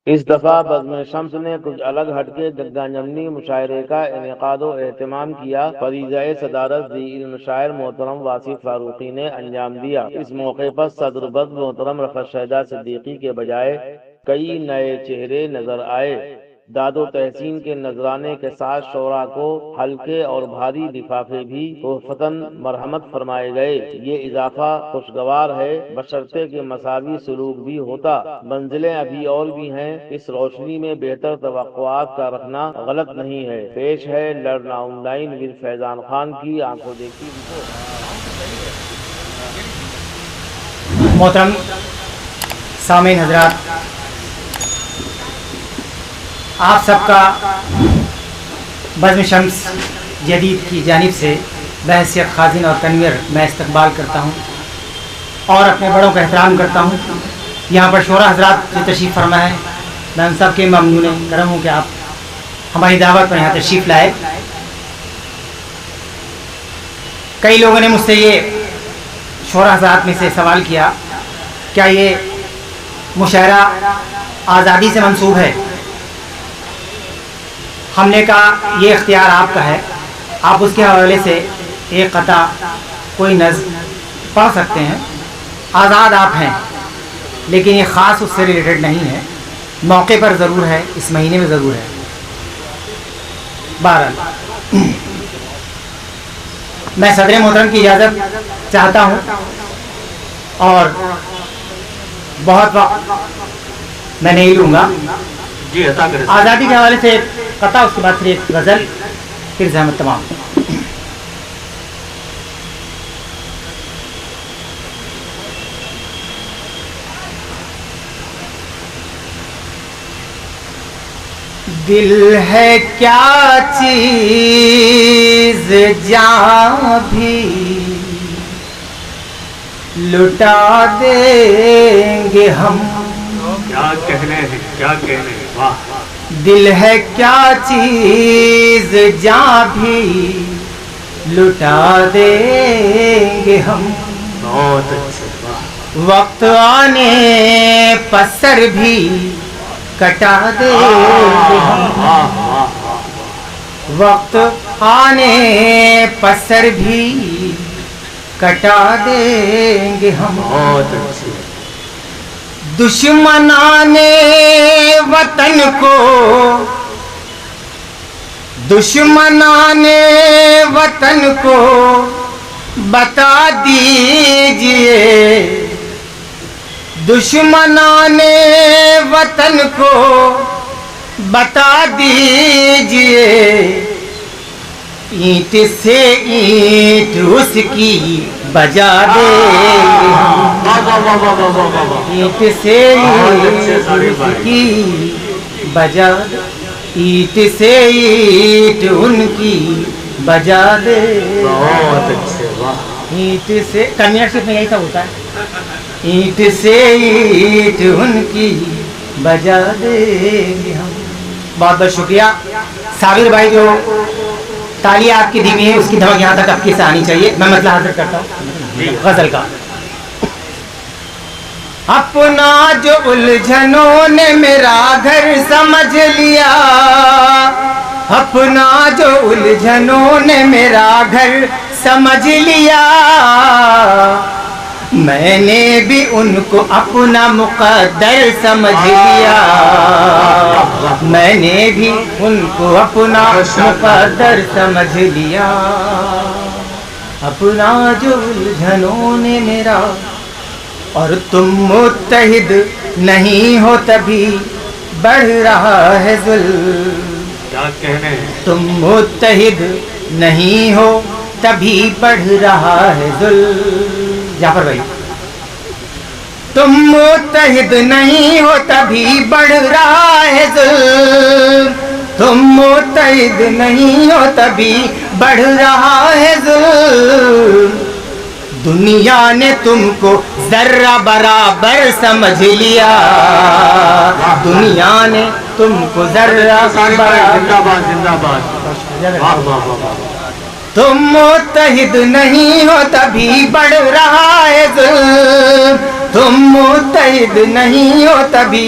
اس دفعہ بزم شمس نے کچھ الگ ہٹ کے جگہ جمنی مشاعرے کا انعقاد و اہتمام کیا۔ فریضہ صدارت ذی علم شاعر محترم واصف فاروقی نے انجام دیا۔ اس موقع پر صدر بزم محترم رفعت شہداء صدیقی کے بجائے کئی نئے چہرے نظر آئے۔ داد و تحسین کے نذرانے کے ساتھ شعراء کو ہلکے اور بھاری لفافے بھی تحفتاً مرحمت فرمائے گئے۔ یہ اضافہ خوشگوار ہے، بشرطے کہ مساوی سلوک بھی ہوتا۔ منزلیں ابھی اور بھی ہیں، اس روشنی میں بہتر توقعات کا رکھنا غلط نہیں ہے۔ پیش ہے لرنا آن لائن ود فیضان خان کی آنکھوں دیکھی رپورٹ۔ محترم سامعین حضرات، آپ سب کا بزم شمس جدید کی جانب سے بحیثیت خازن اور کنویر میں استقبال کرتا ہوں اور اپنے بڑوں کا احترام کرتا ہوں۔ یہاں پر شعراء حضرات جو تشریف فرما ہے، میں ان سب کے ممنون کرم ہوں کہ آپ ہماری دعوت پر یہاں تشریف لائے۔ کئی لوگوں نے مجھ سے یہ شعراء حضرات میں سے سوال کیا، کیا یہ مشاعرہ آزادی سے منسوب ہے؟ ہم نے کہا یہ اختیار آپ کا ہے، آپ اس کے حوالے سے ایک قطع کوئی نظم پڑھ سکتے ہیں، آزاد آپ ہیں، لیکن یہ خاص اس سے ریلیٹڈ نہیں ہے، موقع پر ضرور ہے، اس مہینے میں ضرور ہے۔ بہرحال میں صدر محترم کی اجازت چاہتا ہوں اور بہت وقت میں نہیں لوں گا۔ آزادی کے حوالے سے ایک قطع، اس کے بعد پھر ایک غزل، پھر زحمت تمام۔ دل ہے کیا چیز جہاں بھی لٹا دیں گے ہم، کیا کہنے ہیں، کیا کہنے ہیں، واہ۔ دل ہے کیا چیز جہاں بھی لٹا دیں گے ہم، بہت اچھے، واہ۔ وقت آنے پر سر بھی کٹا دیں گے ہم، وقت آنے پر سر بھی کٹا دیں گے ہم، بہت اچھے۔ دشمنان وطن کو، دشمنان وطن کو بتا دیجئے، دشمنان وطن کو بتا دیجئے، اینٹ سے اینٹ اس کی بجا دیں گے ہم، اینٹ سے اینٹ اس کی بجا، اینٹ سے اینٹ ان کی بجا دے، بہت اچھے، واہ۔ اینٹ سے کنیا شریف میں یہی سب ہوتا ہے، اینٹ سے اینٹ ان کی بجا دیں گے ہم۔ بہت بہت شکریہ صابر بھائی، جو تالیاں آپ کی دھیمی ہے، اس کی دھمک یہاں تک آپ کی سے آنی چاہیے۔ میں مسئلہ حاضر کرتا ہوں غزل کا۔ اپنا جو الجھنوں نے میرا گھر سمجھ لیا، اپنا جو الجھنوں نے میرا گھر سمجھ لیا، میں نے بھی ان کو اپنا مقدر سمجھ لیا، میں نے بھی ان کو اپنا مقدر سمجھ لیا، اپنا جو الجھنوں نے میرا، اور تم متحد نہیں ہو تبھی بڑھ رہا ہے ظلم، کیا کہنے ہیں، تم متحد نہیں ہو تبھی بڑھ رہا ہے ظلم۔ جعفر بھائی، تم متحد نہیں ہو تبھی بڑھ رہا ہے ظلم، تم متحد نہیں ہو تبھی بڑھ رہا ہے ظلم، دنیا نے تم کو ذرہ برابر سمجھ لیا، دنیا نے تم کو ذرہ برابر، زندہ باد، زندہ باد، واہ واہ واہ۔ تم متحد نہیں ہو تبھی بڑھ رہا ہے ظلم، تم متحد نہیں ہو تبھی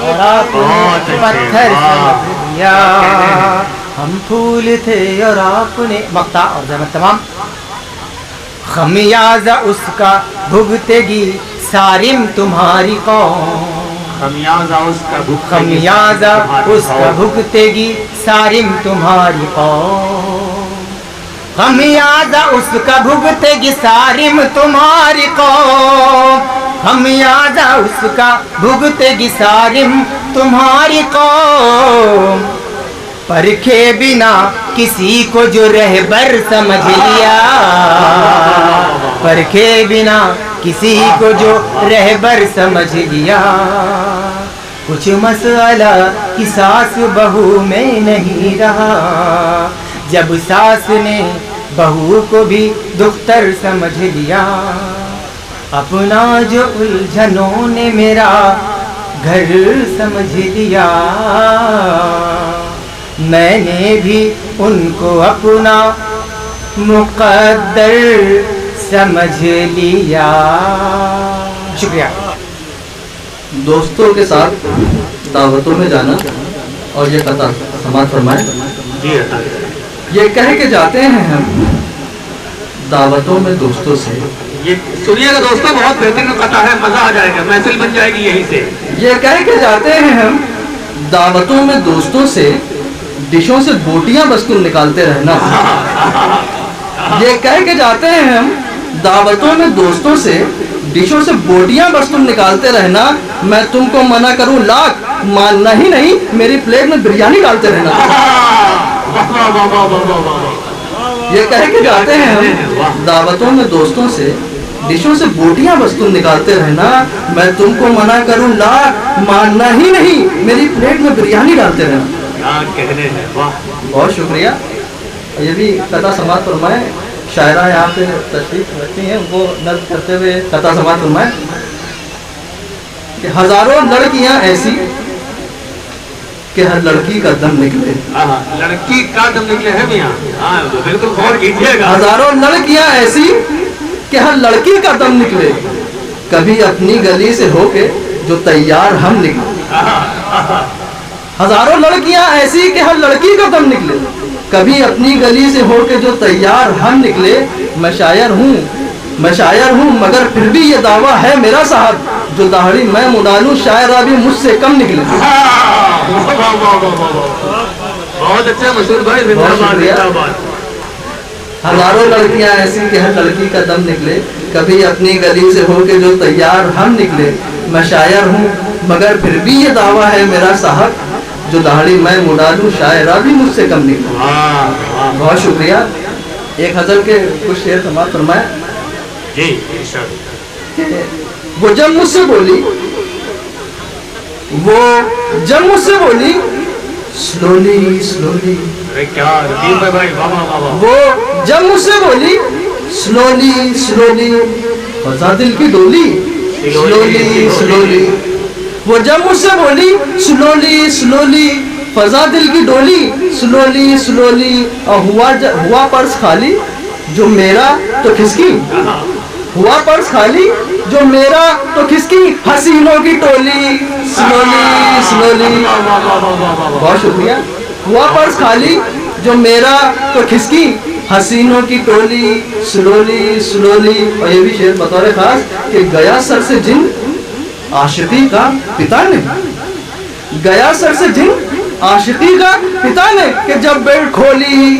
اور آپ نے پتھر سمجھ لیا. ہم پھول تھے اور آپ نے مقطع اور زحمت تمام. خمیازہ اس کا بھگتگی صارم تمہاری قوم. خمیازہ اس کا خمیازہ اس کا بھگتگی صارم تمہاری قوم. خمیازہ اس کا بھگتگی صارم تمہاری قوم. خمیازہ اس کا بھگتگی صارم تمہاری قوم. پرکھے بنا کسی کو جو رہبر سمجھ لیا. پرکھے بنا کسی کو جو رہبر سمجھ لیا. کچھ مسئلہ کی ساس بہو میں نہیں رہا. جب ساس نے بہو کو بھی دختر سمجھ لیا. اپنا جو الجھنوں نے میرا گھر سمجھ لیا. میں نے بھی ان کو اپنا مقدر سمجھ لیا. شکریہ. دوستوں کے ساتھ دعوتوں میں جانا اور یہ قطع سماعت فرمائیں. جی یہ کہہ کے جاتے ہیں ہم دعوتوں میں دوستوں سے. یہ سنیے گا دوستوں، بہت بہترین قطع ہے، مزہ آ جائے گا، محفل بن جائے گی یہیں سے. یہ کہہ کے جاتے ہیں ہم دعوتوں میں دوستوں سے ڈشوں سے بوٹیاں بس تم نکالتے رہنا. یہ کہہ کے جاتے ہیں ہم دعوتوں میں دوستوں سے ڈشوں سے بوٹیاں بس تم نکالتے رہنا. میں تم کو منع کروں لاکھ ماننا ہی نہیں، میری پلیٹ میں بریانی ڈالتے رہنا. یہ کہہ کے جاتے ہیں ہم دعوتوں میں دوستوں سے ڈشوں سے بوٹیاں بس تم نکالتے رہنا. میں تم کو منع کروں لاکھ ماننا ہی نہیں، میری پلیٹ میں بریانی ڈالتے رہنا. بہت شکریہ. یہ بھی قطع سماعت فرمائیں. شاعرہ یہاں پہ تشریف رکھتی ہیں، ان کو نظم کرتے ہوئے قطع سماعت فرمائیں کہ ہزاروں لڑکیاں ایسی کہ ہر لڑکی کا دم نکلے. لڑکی کا دم نکلے ہے میاں، بالکل غور کیجیے گا. ہزاروں لڑکیاں ایسی کہ ہر لڑکی کا دم نکلے. کبھی اپنی گلی سے ہو کے جو تیار ہم نکلے. ہزاروں لڑکیاں ایسی کہ ہر لڑکی کا دم نکلے. کبھی اپنی گلی سے ہو کے جو تیار ہم نکلے. میں شاعر ہوں مگر پھر بھی یہ دعویٰ ہے میرا صاحب، جو داڑھی میں مڈالوں شاعرہ بھی مجھ سے کم نکلے. بہت اچھا مسعود بھائی، ہزاروں لڑکیاں ایسی کہ ہر لڑکی کا دم نکلے. کبھی اپنی گلی سے ہو کے جو تیار ہم نکلے. میں شاعر ہوں مگر پھر بھی یہ دعویٰ ہے میرا صاحب، جو داڑھی میں مڈالوں شاعرہ بھی مجھ سے کم نکلے. بہت شکریہ. ایک غزل کے کچھ شعر سماعت فرمائیں. وہ جب مجھ سے بولی سلولی سلولی. وہ جب مجھ سے بولی سلولی سلولی فضا دل کی ڈولی. Slowly slowly. وہ جب مجھ سے بولی سلولی سلولی فضا دل کی ڈولی. سلولی سلولی اور ہوا پرس خالی جو میرا تو کھسکی. ہوا پرس خالی جو میرا تو کھسکی. حسینوں کی ٹولی. Slowly slowly. بہت شکریہ. ہوا پرس خالی جو میرا تو کھسکی. حسینوں کی ٹولی. Slowly slowly. اور یہ بھی شعر بطور خاص کہ گیا سر سے جن عاشقی کا پتا نے. گیا سر سے جن عاشقی کا پتا نے کہ جب بیلٹ کھولی.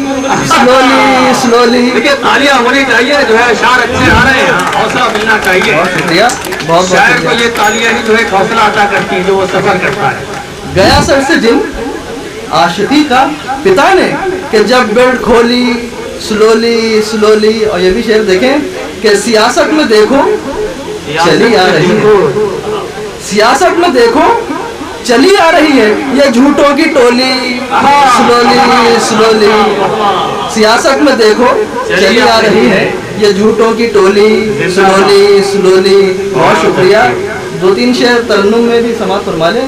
Slowly slowly. دیکھیے تالیاں ہونی چاہیے، جو ہے اشعار اچھے آ رہے ہیں، حوصلہ ملنا چاہیے. بہت شکریہ. بہت شاعر کو یہ تالیاں ہی جو ہے حوصلہ عطا کرتی ہیں جو وہ سفر کرتا ہے. گیا سر سے جن عاشقی کا پتا نے کہ جب بیلٹ کھولی. Slowly slowly. اور یہ بھی شعر دیکھیں کہ سیاست میں دیکھو چلی آ رہی ہے. سیاست میں دیکھو چلی آ رہی ہے یہ جھوٹوں کی ٹولی. Slowly slowly. سیاست میں دیکھو چلی آ رہی ہے یہ جھوٹوں کی ٹولی. Slowly slowly. بہت شکریہ. 2-3 شعر ترنم میں بھی سماعت فرما لیں.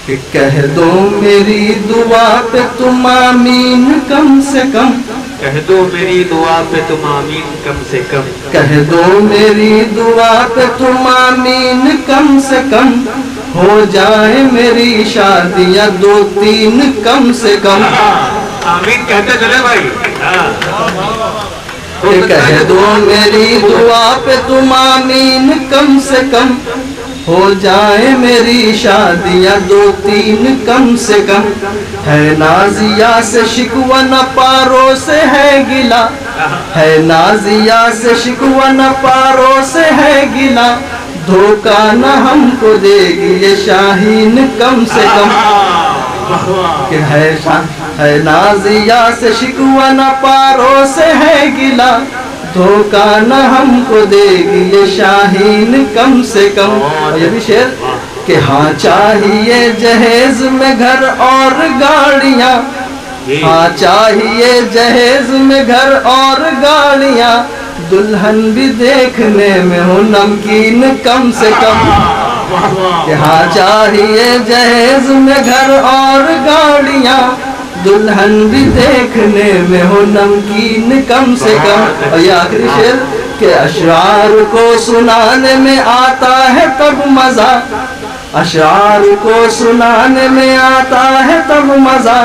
کہ کہہ دو میری دعا پہ تم آمین کم سے کم. کہہ دو میری دعا پہ تم آمین کم سے کم. کہہ دو میری دعا پہ تم آمین کم سے کم. ہو جائے میری شادیاں 2-3 کم سے کم. آمین کہتے چلے بھائی. کہہ دو میری دعا پہ تم آمین کم سے کم. ہو جائے میری شادیاں 2-3 کم سے کم. ہے نازیہ سے شکوہ نہ پاروں سے ہے گلا. ہے نازیہ سے شکوہ نہ پاروں سے ہے گلا. دھوکہ نہ ہم کو دے گی یہ شاہین کم سے کم. کہ ہے نازیہ سے شکوہ نہ پاروں سے ہے گلا. دھوکہ نہ ہم کو دے گی یہ شاہین کم سے کم. اور یہ بھی شعر کہ ہاں چاہیے جہیز میں گھر اور گاڑیاں. ہاں چاہیے جہیز میں گھر اور گاڑیاں. دلہن بھی دیکھنے میں ہو نمکین کم سے کم. کہ ہاں چاہیے جہیز میں گھر اور گاڑیاں. دلہن بھی دیکھنے میں ہو نمکین کم سے کم. اور یہ آخری شعر کہ اشعار کو سنانے میں آتا ہے تب مزہ. اشعار کو سنانے میں آتا ہے تب مزہ.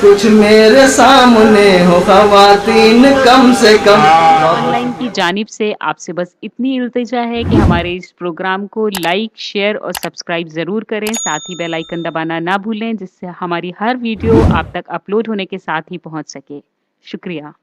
کچھ میرے سامنے ہو خواتین کم سے کم. آن لائن کی جانب سے آپ سے بس اتنی التجا ہے کہ ہمارے اس پروگرام کو لائک، شیئر اور سبسکرائب ضرور کریں. ساتھ ہی بیل آئیکن دبانا نہ بھولیں جس سے ہماری ہر ویڈیو آپ تک اپلوڈ ہونے کے ساتھ ہی پہنچ سکے. شکریہ.